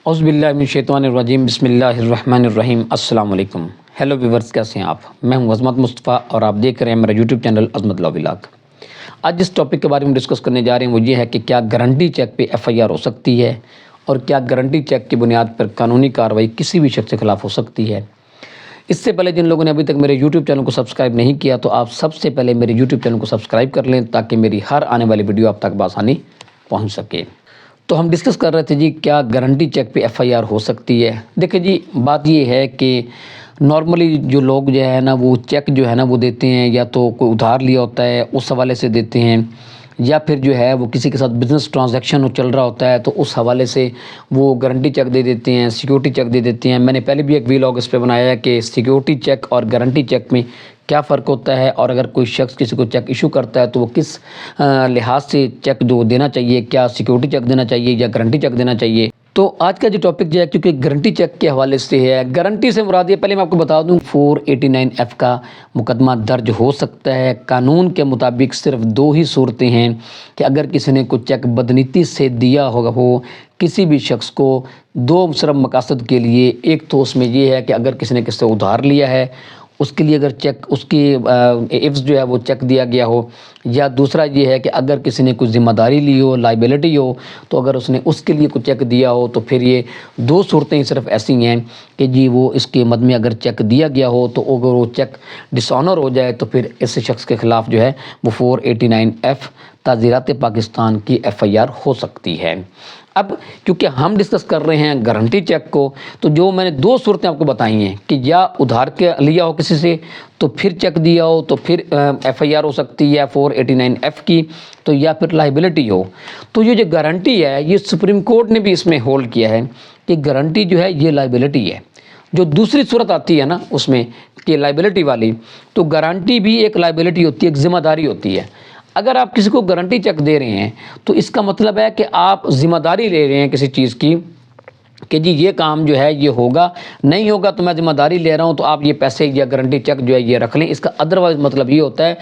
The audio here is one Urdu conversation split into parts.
اعوذ باللہ من الشیطان الرجیم، بسم اللہ الرحمن الرحیم۔ السلام علیکم، ہیلو ویورز، کیسے ہیں آپ؟ میں ہوں عظمت مصطفیٰ اور آپ دیکھ رہے ہیں میرا یوٹیوب چینل عظمت لاء ولاگ۔ آج جس ٹاپک کے بارے میں ڈسکس کرنے جا رہے ہیں وہ یہ ہے کہ کیا گارنٹی چیک پہ FIR ہو سکتی ہے اور کیا گارنٹی چیک کی بنیاد پر قانونی کارروائی کسی بھی شخص کے خلاف ہو سکتی ہے۔ اس سے پہلے جن لوگوں نے ابھی تک میرے یوٹیوب چینل کو سبسکرائب نہیں کیا تو آپ سب سے پہلے میرے یوٹیوب چینل کو سبسکرائب کر لیں تاکہ میری ہر آنے والی ویڈیو آپ تک بآسانی پہنچ سکے۔ تو ہم ڈسکس کر رہے تھے جی کیا گارنٹی چیک پہ FIR ہو سکتی ہے۔ دیکھیں جی، بات یہ ہے کہ نارملی جو لوگ جو ہے نا وہ چیک جو ہے نا وہ دیتے ہیں، یا تو کوئی ادھار لیا ہوتا ہے اس حوالے سے دیتے ہیں، یا پھر جو ہے وہ کسی کے ساتھ بزنس ٹرانزیکشن چل رہا ہوتا ہے تو اس حوالے سے وہ گارنٹی چیک دے دیتے ہیں، سیکیورٹی چیک دے دیتے ہیں۔ میں نے پہلے بھی ایک ویلاگ اس پہ بنایا ہے کہ سیکیورٹی چیک اور گارنٹی چیک میں کیا فرق ہوتا ہے، اور اگر کوئی شخص کسی کو چیک ایشو کرتا ہے تو وہ کس لحاظ سے چیک جو دینا چاہیے، کیا سیکیورٹی چیک دینا چاہیے یا گارنٹی چیک دینا چاہیے۔ تو آج کا جو ٹاپک جو ہے کیونکہ گارنٹی چیک کے حوالے سے ہے، گارنٹی سے مراد یہ پہلے میں آپ کو بتا دوں 489F کا مقدمہ درج ہو سکتا ہے۔ قانون کے مطابق صرف دو ہی صورتیں ہیں کہ اگر کسی نے کوئی چیک بدنیتی سے دیا ہو کسی بھی شخص کو دو صرف مقاصد کے لیے، ایک تو اس میں یہ ہے کہ اگر کسی نے کسی سے ادھار لیا ہے اس کے لیے اگر چیک اس کی ایفز جو ہے وہ چیک دیا گیا ہو، یا دوسرا یہ ہے کہ اگر کسی نے کوئی ذمہ داری لی ہو، لائبلٹی ہو، تو اگر اس نے اس کے لیے کوئی چیک دیا ہو تو پھر یہ دو صورتیں ہی صرف ایسی ہیں کہ جی وہ اس کے مد میں اگر چیک دیا گیا ہو تو اگر وہ چیک ڈس آنر ہو جائے تو پھر اس شخص کے خلاف جو ہے وہ 489F تعزیرات پاکستان کی FIR ہو سکتی ہے۔ اب کیونکہ ہم ڈسکس کر رہے ہیں گارنٹی چیک کو، تو جو میں نے دو صورتیں آپ کو بتائی ہیں کہ یا ادھار کے لیا ہو کسی سے تو پھر چیک دیا ہو تو پھر FIR ہو سکتی ہے 489F کی، تو یا پھر لائبلٹی ہو۔ تو یہ جو گارنٹی ہے یہ سپریم کورٹ نے بھی اس میں ہولڈ کیا ہے کہ گارنٹی جو ہے یہ لائبلٹی ہے۔ جو دوسری صورت آتی ہے نا اس میں کہ لائبلٹی والی، تو گارنٹی بھی ایک لائبلٹی ہوتی ہے، ایک ذمہ داری ہوتی ہے۔ اگر آپ کسی کو گارنٹی چیک دے رہے ہیں تو اس کا مطلب ہے کہ آپ ذمہ داری لے رہے ہیں کسی چیز کی کہ جی یہ کام جو ہے یہ ہوگا، نہیں ہوگا تو میں ذمہ داری لے رہا ہوں، تو آپ یہ پیسے یا گارنٹی چیک جو ہے یہ رکھ لیں۔ اس کا ادروائز مطلب یہ ہوتا ہے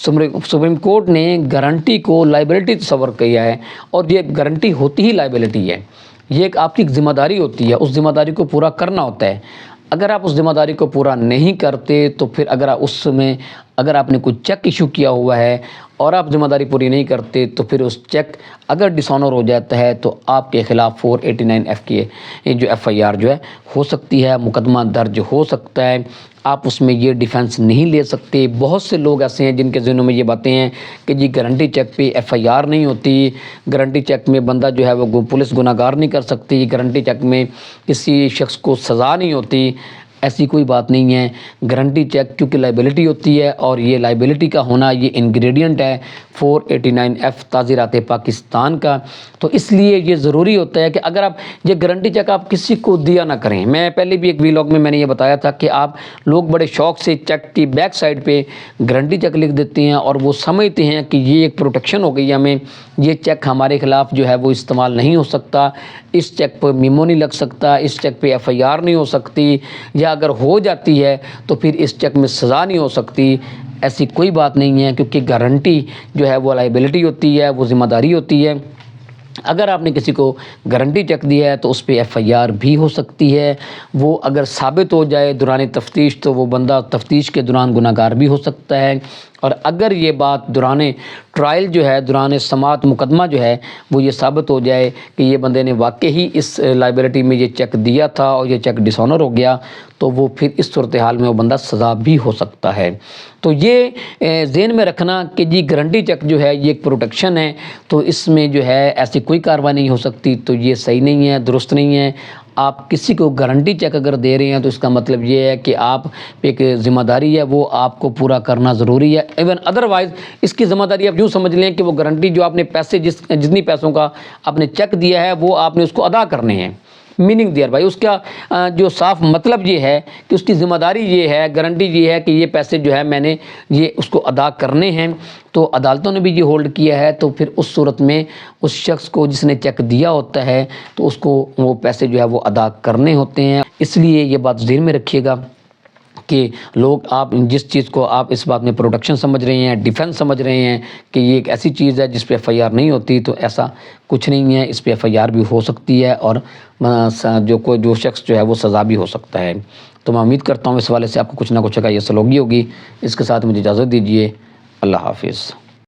سپریم کورٹ نے گارنٹی کو لائبلٹی تصور کیا ہے، اور یہ گارنٹی ہوتی ہی لائبلٹی ہے، یہ ایک آپ کی ذمہ داری ہوتی ہے، اس ذمہ داری کو پورا کرنا ہوتا ہے۔ اگر آپ اس ذمہ داری کو پورا نہیں کرتے تو پھر اگر آپ نے کوئی چیک ایشو کیا ہوا ہے اور آپ ذمہ داری پوری نہیں کرتے تو پھر اس چیک اگر ڈس آنر ہو جاتا ہے تو آپ کے خلاف 489F کی جو FIR جو ہے ہو سکتی ہے، مقدمہ درج ہو سکتا ہے۔ آپ اس میں یہ ڈیفینس نہیں لے سکتے۔ بہت سے لوگ ایسے ہیں جن کے ذہنوں میں یہ باتیں ہیں کہ جی گارنٹی چیک پہ FIR نہیں ہوتی، گارنٹی چیک میں بندہ جو ہے وہ پولیس گناہ گار نہیں کر سکتی، گارنٹی چیک میں کسی شخص کو سزا نہیں ہوتی۔ ایسی کوئی بات نہیں ہے۔ گارنٹی چیک کیونکہ لائبلٹی ہوتی ہے، اور یہ لائبلٹی کا ہونا یہ انگریڈینٹ ہے 489F تعزیرات پاکستان کا، تو اس لیے یہ ضروری ہوتا ہے کہ اگر آپ یہ گارنٹی چیک آپ کسی کو دیا نہ کریں۔ میں پہلے بھی ایک ویلاگ میں نے یہ بتایا تھا کہ آپ لوگ بڑے شوق سے چیک کی بیک سائڈ پہ گارنٹی چیک لکھ دیتے ہیں، اور وہ سمجھتے ہیں کہ یہ ایک پروٹیکشن ہو گئی ہمیں، یہ چیک ہمارے خلاف جو ہے وہ استعمال نہیں ہو سکتا، اس چیک پہ میمو نہیں لگ سکتا، اس چیک پہ FIR نہیں ہو سکتی، یا اگر ہو جاتی ہے تو پھر اس چیک میں سزا نہیں ہو سکتی۔ ایسی کوئی بات نہیں ہے، کیونکہ گارنٹی جو ہے وہ لائبلٹی ہوتی ہے، وہ ذمہ داری ہوتی ہے۔ اگر آپ نے کسی کو گارنٹی چیک دیا ہے تو اس پہ FIR بھی ہو سکتی ہے۔ وہ اگر ثابت ہو جائے دوران تفتیش تو وہ بندہ تفتیش کے دوران گناہ گار بھی ہو سکتا ہے، اور اگر یہ بات دوران ٹرائل جو ہے، دوران سماعت مقدمہ جو ہے وہ یہ ثابت ہو جائے کہ یہ بندے نے واقعی اس لائبلٹی میں یہ چیک دیا تھا اور یہ چیک ڈس آنر ہو گیا، تو وہ پھر اس صورتحال میں وہ بندہ سزا بھی ہو سکتا ہے۔ تو یہ ذہن میں رکھنا کہ جی گارنٹی چیک جو ہے یہ ایک پروٹیکشن ہے، تو اس میں جو ہے ایسی کوئی کارروائی نہیں ہو سکتی، تو یہ صحیح نہیں ہے، درست نہیں ہے۔ آپ کسی کو گارنٹی چیک اگر دے رہے ہیں تو اس کا مطلب یہ ہے کہ آپ پہ ایک ذمہ داری ہے، وہ آپ کو پورا کرنا ضروری ہے۔ ایون ادروائز اس کی ذمہ داری آپ یوں سمجھ لیں کہ وہ گارنٹی جو آپ نے پیسے جتنی پیسوں کا آپ نے چیک دیا ہے وہ آپ نے اس کو ادا کرنے ہیں۔ میننگ دیئر بھائی اس کا جو صاف مطلب یہ ہے کہ اس کی ذمہ داری یہ ہے، گارنٹی یہ ہے کہ یہ پیسے جو ہے میں نے یہ اس کو ادا کرنے ہیں۔ تو عدالتوں نے بھی یہ ہولڈ کیا ہے، تو پھر اس صورت میں اس شخص کو جس نے چیک دیا ہوتا ہے تو اس کو وہ پیسے جو ہے وہ ادا کرنے ہوتے ہیں۔ اس لیے یہ بات ذہن میں رکھیے گا کہ لوگ آپ جس چیز کو آپ اس بات میں پروٹیکشن سمجھ رہے ہیں، ڈیفینس سمجھ رہے ہیں کہ یہ ایک ایسی چیز ہے جس پہ ایف آئی آر نہیں ہوتی، تو ایسا کچھ نہیں ہے، اس پہ ایف آئی آر بھی ہو سکتی ہے اور جو شخص جو ہے وہ سزا بھی ہو سکتا ہے۔ تو میں امید کرتا ہوں اس حوالے سے آپ کو کچھ نہ کچھ کا یہ سلوگی ہوگی۔ اس کے ساتھ مجھے اجازت دیجیے، اللہ حافظ۔